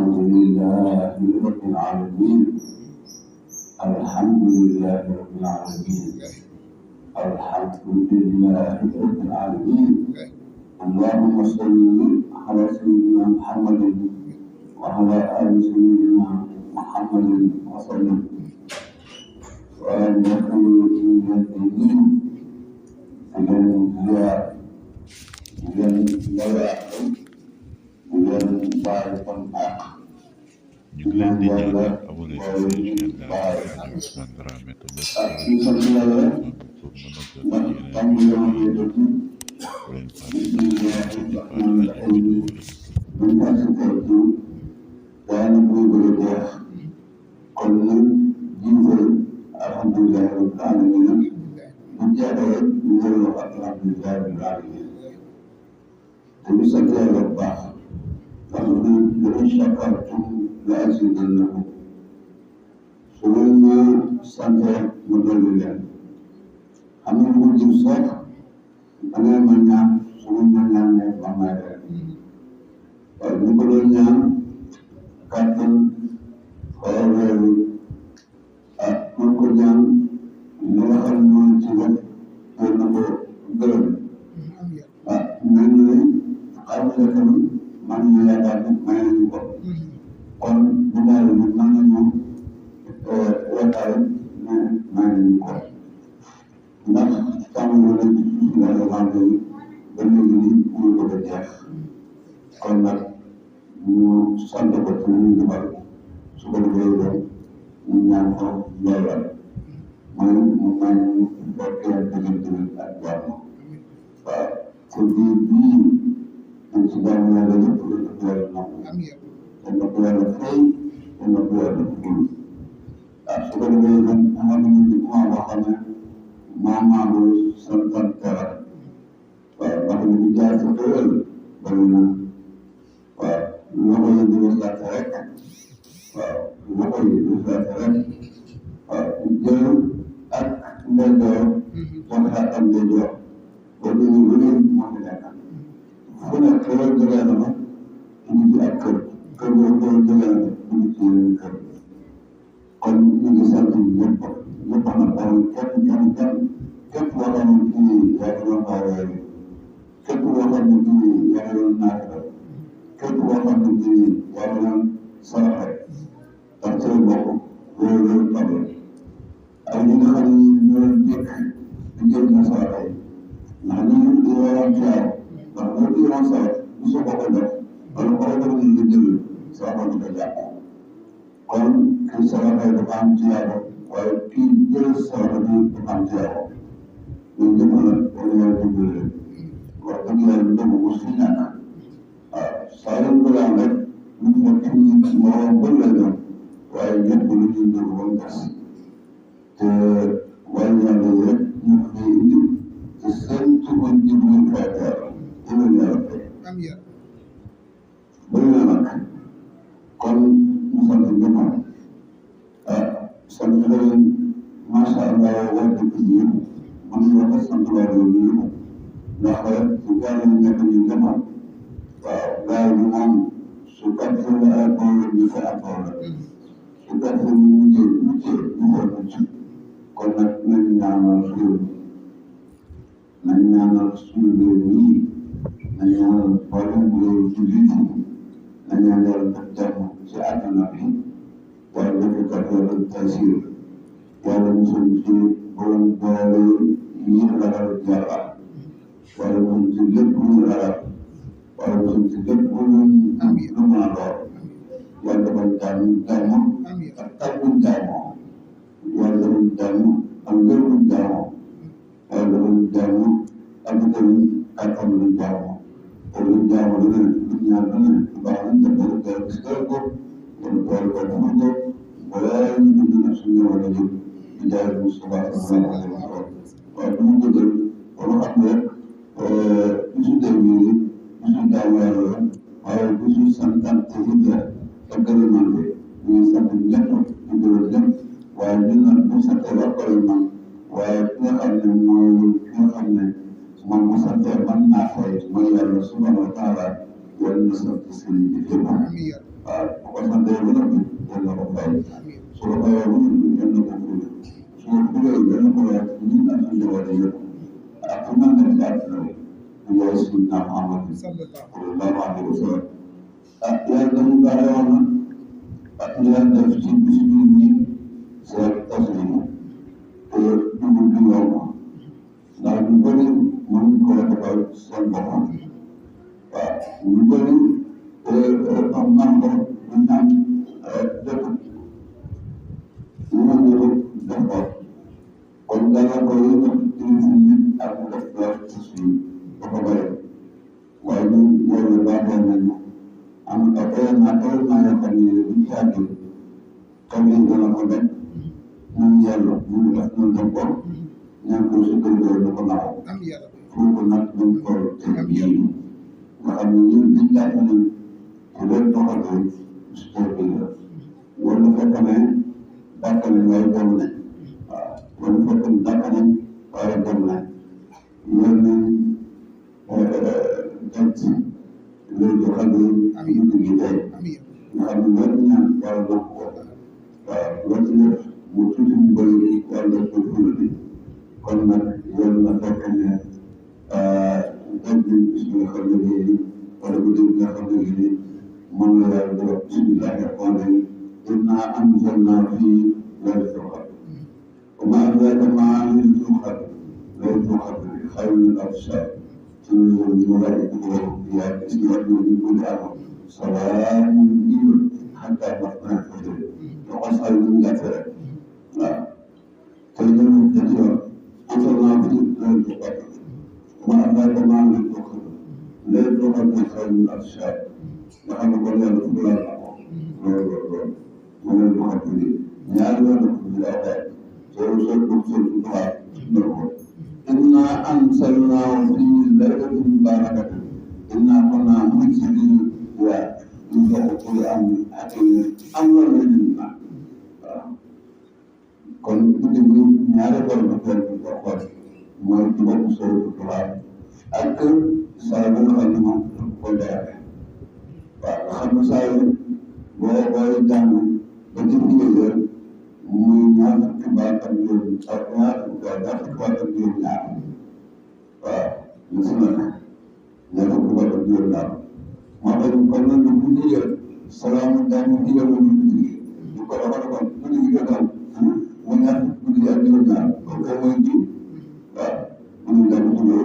الحمد لله رب العالمين الحمد لله رب العالمين الحمد لله رب العالمين اللهم صل على سيدنا محمد وعلى آل سيدنا محمد وسلم وعلى كل المؤمنين ñu ngi leen di ñaanal abonné si seen chaîne Alhaji Ousmane Dramé te bés pour mën a jot yeneen vidéo yi bu leen fàtte di partager vidéo yi kon ñun jiital alhamdulilah rabbil alamin bu jeexee ñu ngi wax alhamdulilah rabbil alamin te ñu sant yàlla bu baax ndax la in shakartum la azidannakum su ngeen ma sante ma dolli leen xam nga lu jëm sax da ngeen ma ñaan su ngeen ma ñaanee ma may leen waaye ñu ko doon ñaan kàttan xool réew ñu ko ñaan li nga xam ne moom ci rek yal na ko gërëm mel ni xam nga tamit man ñu yaakaar ne may nañu ko kon bu daal bi mën nañu yaakaar ne may nañu ko ndax tàmm na ci suñu alxamde yi ba léegi ni muy bëgg a jeex kon nag ñu sant ko ci ñu defal su ko defee doon ñu ñaan ko loolal mooy mu may ñu bokkee diggante ak jàmm waaw te bii dañ ci jàmm yàlla yëpp la ko yàlla nangu te na ko yàlla fay te na ko yàlla ful waaw su ko defee nag xam nga nit ñi boo xam ne maamaalu santan teral waaw ndax li ñu jaar sa xëyal bari na waaw loxo yi di wasaate rek waaw loxo yi di wasaate rek waaw jël ak ndeyjoor joxe ak ndeyjoor ba léegi lu ne moo fi nekk fu nekk xewal jógee na ma indi ci ak kër boobu xewal jógee na indi ci yeneen kër kon ñu ngi sant ñëpp ñëpp nag bawul kenn képp koo xam ne kii yaa ngi doon bawee képp koo xam ne kii yaa ngi doon naafila képp koo xam ne kii yaa ngi doon saraxe ndax ci la bokk loolu tabal ak ñi nga xam ne ñoo doon jëkk di jël na saraxe ndax ñun di waroon caaw ndax boo di yoon sarax bu soo ko def wala ko def ni nga jël saraxa du ko jàpp kon kii saraxe dafa am tiyaabo waaye kii jël saraxa bi dafa am tiyaabo ñun ñëpp nag wala yàlla dimbali leen wax dëgg yàlla dëgg bu si ñàkk waaw saa yu bëri am rek ñu fekk ñu moroom bëri la ñoom waaye ñëpp lu ñuy déglu ba mu des te wàllu yàlla yi rek ñu fi indi te seen tuba jibul fayteer yéen yàlla fay bëri na nag kon ñu sant ñëpp sant leen macha allah waa dëkk bi yëpp man ñu wax sant waa réew mi yëpp ndax su gaaw a nekk ñu demoon waaw gaaw bi moom su gàttee la ay problème ñu fay am problème su gàttee ñu mujjee ñu xool mucc kon nag nañ ñaanal réew mi nañ ñaanal suñu réew mi nañ ñaanal mboolem réew jullit yi nañ ñaanal def jàmm ci àdduna bi waaye dafa kat yàlla tasir yàlla musul ci borom doole yi ragal yàlla wala moom ci lépp lu ñu ragal wala moom ci lépp lu ñu am lu mën a doon yàlla defal jàmm ak tàggu jàmmoo yàlla defal jàmm ak ngërëmu jàmmoo yàlla defal jàmm ak tamit kàttan lu jàmmoo te lu jàmmoo lu ne lu ñaan lu ne lu baax lu ne dafa teel gis nga ko wala tool ko dafa ko wala ñu bind na suñu wala yëpp di jaay bu subaa sallallahu alayhi wa sallam waaye du mu jëgal wala xam ne bisu déw yi bisu jaamu yàlla la waaye bisu santante yi la ak gërëmante ñu ngi sant ñëpp di gërëm ñëpp waaye ñun nag bu santee ba pare man waaye ki nga xam ne mooy ki nga xam ne moom bu santee man naa fay mooy yàlla subhanahu wa taala yàlla na sant sëriñ bi jëm waaw bu ko santee ba noppi yàlla ko fay su ko fayoo ba noppi yàlla ko ful su ko fulee yàlla ko weer ñun ak suñu jabar yëpp ak fu mën na ci àdduna bi ñu yaay suñu naam Muhammad sallallahu alayhi wa sallam yàlla dañu baaxee woon na ak yàlla def ci bis bi nii seen taslimu te dugub bi yomb ndax ñu bëri mënuñ ko defal seen bopp waaw ñu bëri am man ko ñu naan def ñu mën a def ko kon dana ko yëngal ci nit ak mu def la ci suñu dafa bëri waaye ñu yàlla baaxee nañu am événement yoo xam ne bu ñu yàggee xam ne dana ko def ñun yàlla ñu def ñu def ko ñaan ko si kër gi dafa naaw foofu nag dañ ko teg yéen nga xam ne ñun liñ jàpp ne ku leen doxalee si kër gi la wala fekk ne dàkk nañ waaye dem nañ waaw wala fekk ne dàkk nañ waaye dem nañ yéen nañ jant léegi xam ne ñu ngi tey nga xam ne loolu ñaan yàlla def ko waaw loolu def mu tuuti mu bëri yàlla def ko fulandi kon nag yàlla na fekk ne dem bi bis bi nga xam ne bii wala bu dee nga xam ne bii mën na yàlla def bismillahi rahmaani rahim inna anzalnaa fii laylatul qadr wa maa adraaka maa laylatul qadr laylatul qadr xayrun min alfi shahr تنزل الملائكة والروح فيها بإذن ربهم من كل أمر سلام هي حتى مطلع الفجر وقصر من دافع كلمة كثيرة أنزلنا في ليلة القدر وما أدراك ما ليلة القدر ليلة القدر خير من ألف شهر نحن قلنا رسول الله وليلة القدر نعلم لكم بالأوقات سيوصل بكسر الدعاء إنا أنزلناه في ليلة مباركة إنا كنا مرسلين ونزل كل أمر لنا kon guddi gi ñaari borom affaire bi ko xool mooy ci bopp sóoru Tuubaa ak saa bi nga xam ne moom ko leer waaw nga xam ne saa yu boo booy jàng ba ci diggante muy ñaar fukki baat ak juróom ak ñaar fukki baat ak juróom ñaar waaw ñu si la ñaar fukki baat ak juróom ñaar moo tax kon nag bu ñu salaamu daamu hiya mu ñu ko defal kon bu ñu daal mu ñaar fukki ak juróom ñaar kon kay mooy jiw waaw mu ñu daal di ñëw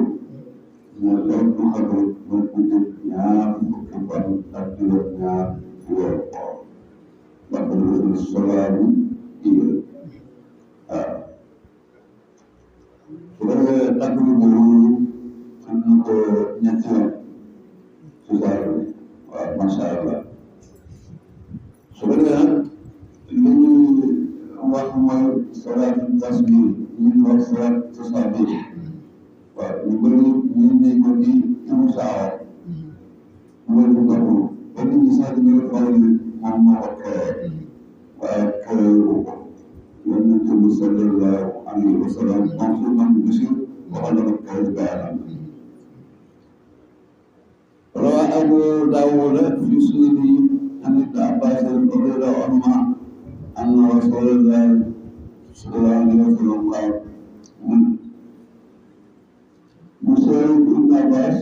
ñaar daal du xam ne mooy ku jëm ñaar fukki fan ak juróom ñaar ci weeru koor ndax dañu salaamu iya waaw su ko defee tàgg bi boobu xam na ko ñetti yoon ci saa bi waaw macha allah su ko defee nag li ñu wax mooy salaatu tasbih ñu wax salaatu tasbih waaw ñu bëri ñu ne ko di ibu saawa mooy bu gàttu ba nit ñi sax di nga xool ne moom moo ko créé waaye créé wu ko yonent bi sallallahu alayhi wa sallam moom su man bisir waxal na ko créé bayanam rawa Abu Daawud fi sunanihi an ibn Abbas radiyallahu anhuma anna rasulallahi sallallahu alayhi wa sallam qaala Musa ibn Abbas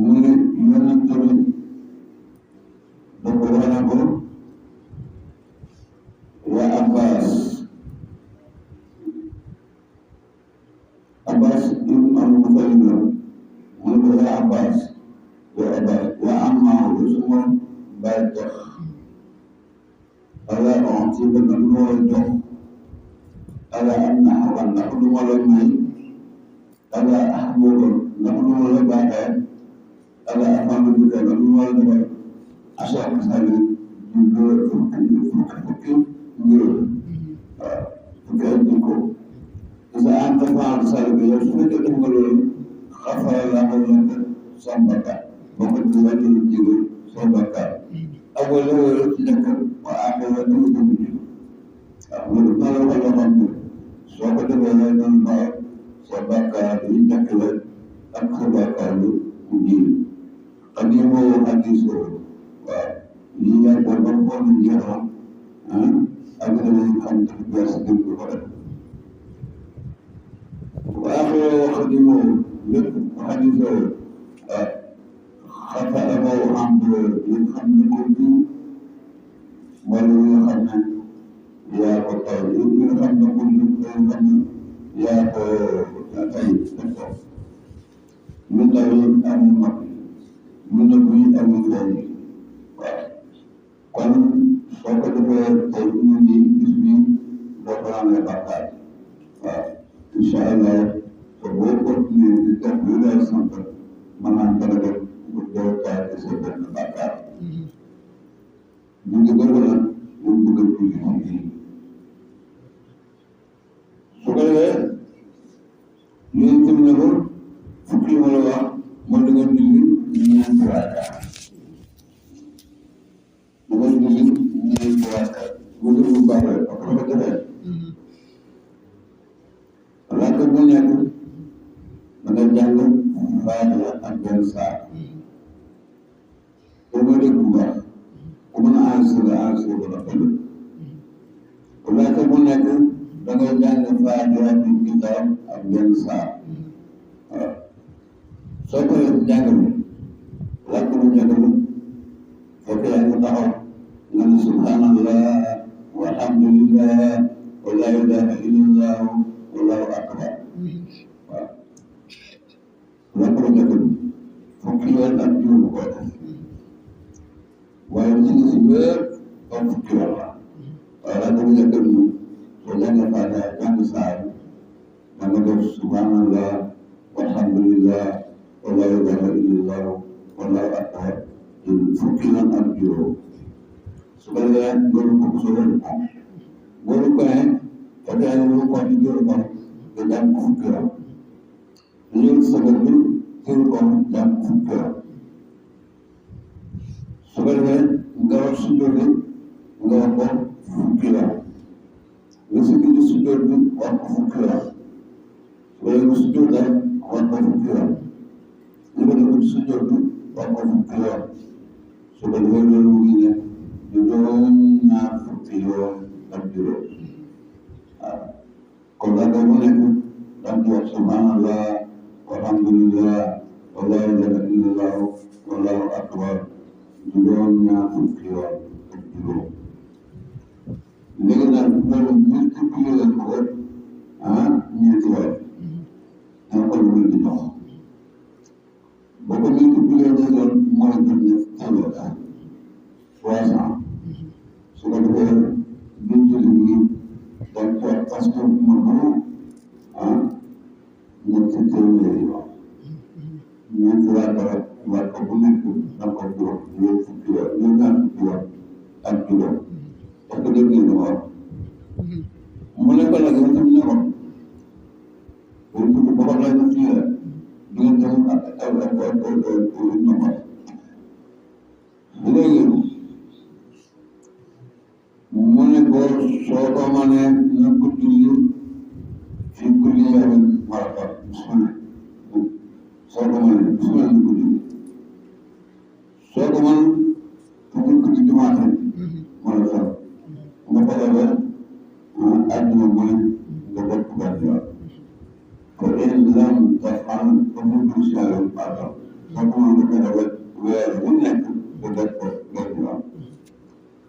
mu ne yonent bi dafa wax na ko ya Abbas ibn al-Muttalib mu ne ko ya Abbas ya Ammar suma baay tax ala onti ba nga loo jox ala am na xamal ndax lu ma la may ala ahbaba ndax lu ma la baaxee ala afaan bi ndax lu ma la defal asal masali ñu fukki ngir waaw fukki ay jikko isa am dafa sal bi yow su fekkee def nga loolu xafara la ko lëkk sa bakkaar boo ko defee ñu jigo sa bakkaar awal la ci nekk wa aaxira ñu ko mujj waaw loolu naa la ko waxoon ne soo ko defee lay doon baax sa bakkaar yi nekk la ak sa bakkaar yu mujj xadimoo xadisoo waaw lii yaa ko ba xool jeexoon ak danañ xam te bees gën ko ko def waaxoo xadimoo lépp xadisoo xataa moo am li xam ne ko fi wala li nga xam ne yaa ko taw li nga xam ne ko li nga xam ne yaa ko tay def ko lu ndaw yi am lu mag lu nëbb yi am lu feeñ waaw kon soo ko defee tey ñu ngi gis bi doo ko amee bàkkaar waaw incha allah te boo continué di def lu lay sant mën naa ko def bu doo taal sa benn bàkkaar ñu ngi bëgg nag ñu bëgg a julli fii su ko defee ñun tim ne ko fukki wala wax mooy da nga julli ñeenti raaka da nga julli ñeenti raaka bu dee bu baax rek ak ko defee raaka bu nekk da nga jàng Faatiha ak benn saar da nga dégg bu baax ku mën a enregistré ko la tamit raaka bu nekk da nga jàng Faatiha ak kitaab ak benn saar waaw soo ko jàng bi làkk bu njëkk bi fekk yaa ngi taxaw nga ne subhanallah walhamdulillah wa la ilaha illallah wallahu akbar waaw làkk bu njëkk bi fukki yoon ak juróom ko def waaye ci si yëpp am fukki yoon la waaye làkk bu njëkk bi soo jàngee Faatiha jàng saar da nga def subhanallah walhamdulillah wala ilaha illallah wallahu akbar fukki yoon ak juróom su ko defee loolu ko soo leen ko loolu ko ne fekk yaa ngi ko di juróom ko nga jàng ko fukki yoon loolu sa bopp bi juróom ko jàng ko fukki yoon su ko defee nga wax su jóge nga wax ko fukki yoon nga si gis su jóge bi wax ko fukki yoon su ko defee su jóge wax ko fukki yoon li ma def su jot wax ko fukki yoon su ko defee loolu ngi ne ñu doon ñaar fukki yoon ak juróom waaw kon daal bu nekk daal di wax subhanallah walhamdulillah wala ilaha illallah wallahu akbar ñu doon ñaar fukki yoon ak juróom léegi nag loolu multiplier ko ñeenti yoon dina ko lu di jox boo ko multiplier ñeenti yoon mooy jot ñëpp téeméer 300 su ko defee biñ julli bi dañ ko parce que mu gën ñetti téeméeri yoon ñeenti raaka war ko bu nekk da ko juróom ñeent fukki yoon ñeent ñaar fukki yoon ak juróom parce que dégg ngeen li ma wax mu ne ko nag yow tamit ne ko yow tamit boo ko lay def fii rek di ngeen dem ak nombre léegi mu ne ko soo ko mënee na ko julli fi kulli yawmin marra bismillah soo ko mënee bismillah na ko julli soo ko mën fu ko julli dimanche mën a fer nga ko defee àjjuma bu ne nga bokk benn yoon ko in lam taf'al ko mu dul si yàlla pardon soo ko mën nga ko defee weer bu nekk nga def ko benn yoon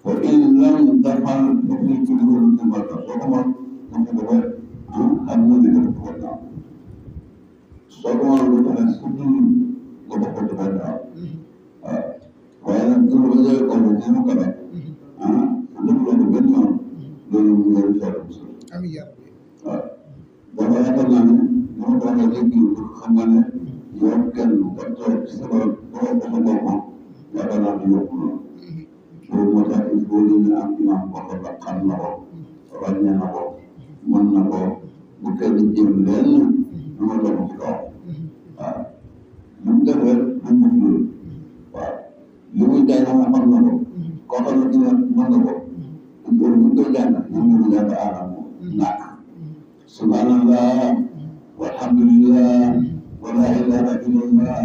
ko in lam taf'al ko fi kulli yawmin marra soo ko mën nga ko defee am na di def ko benn yoon soo ko mën nga ko def su dul nga bokk ko benn yoon waaw waaye nag dund ba jëlee ko ba jéem a def def loo ko benn yoon loolu mu ngi leen amiin yaa rabbi waaw dafa yaakaar naa ne dama ko waxee léegi xam nga ne yow kenn ba toog ci sa bopp boo ko sa boppam yaakaar naa ne yokku noonu loolu moo tax il faut que ñu am imam boo xam ne xam na ko ràññee na ko mën na ko bu kenn jéem lenn lu ma doon ci kaw waaw lu mu def rek lu mu def waaw li muy jaay na xam na ko koo xam ne dina mën na ko loolu bu ñu koy jàng ñu ngi ko jàng aadam naak subhanallah walhamdulillah wala ilaha illallah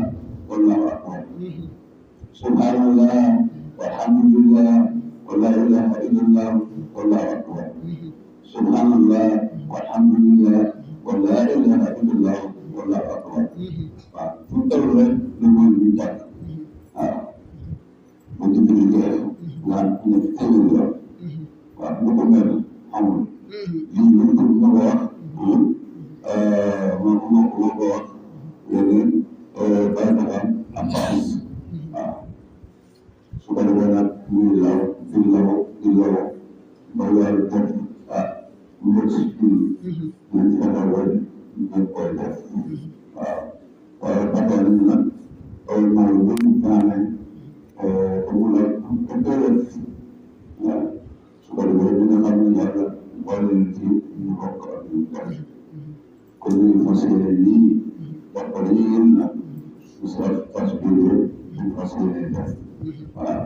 wallahu akbar subhanallah walhamdulillah wala ilaha illallah wallahu akbar subhanallah walhamdulillah wala ilaha illallah wallahu akbar waaw fu mu toll rek lu mooy ñu jàng waaw mu ngi bind jeex naan ñëpp téeméeri yoon waaw lu ko mel amul lii ñu ko ma ko wax ma ko wax yeneen bàyyi na am am paas waaw su ko defee nag muy law di law di law ba weer def mu nekk si kii nañ fexe ba ñu koy def waaw waaye ba tey nag maa ngi bëgg naa ne mu la ko def waaw su ko defee dina xam ne yàlla boole na ci ñu bokk ak ñu def kon ñu fas yéene nii wax ko dañuy yéen nag su sa fas bi ñu fas yéene def waaw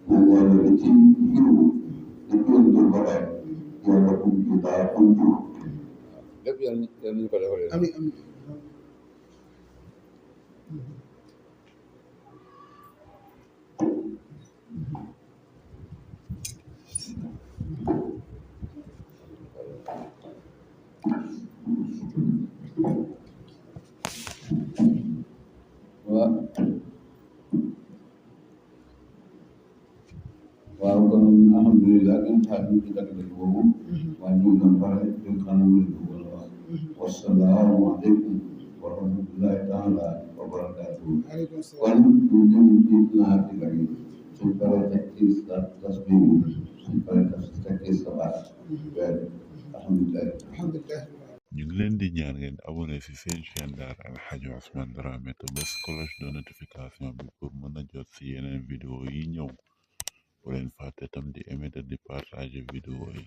ñaan yàlla da ci yiw da ci yéen dul ba tey yàlla kum ci daa kum ci lépp yàlla ñu ko defalee. amiin amiin. waaw kon alhamdulilah gën xaar ñu ci dagg boobu waaye ñu ngi pare di xanam lañ ko wala wax wasalaamu aleykum wa rahmatullahi taala wa barakatuhu Waaleykum salaam. kon ñu jëm ci naafila gi suñ paree teg ci tasbih suñ paree teg ci sabaat weer alhamdulilah alhamdulilah. ñu ngi leen di ñaan ngeen abonné ci seen chaîne Daara Alhaji Ousmane Dramé te bés cloche de notification bi pour mën a jot ci yeneen vidéo yi ñëw bu leen fàtte tam di aimer te di partager vidéo yi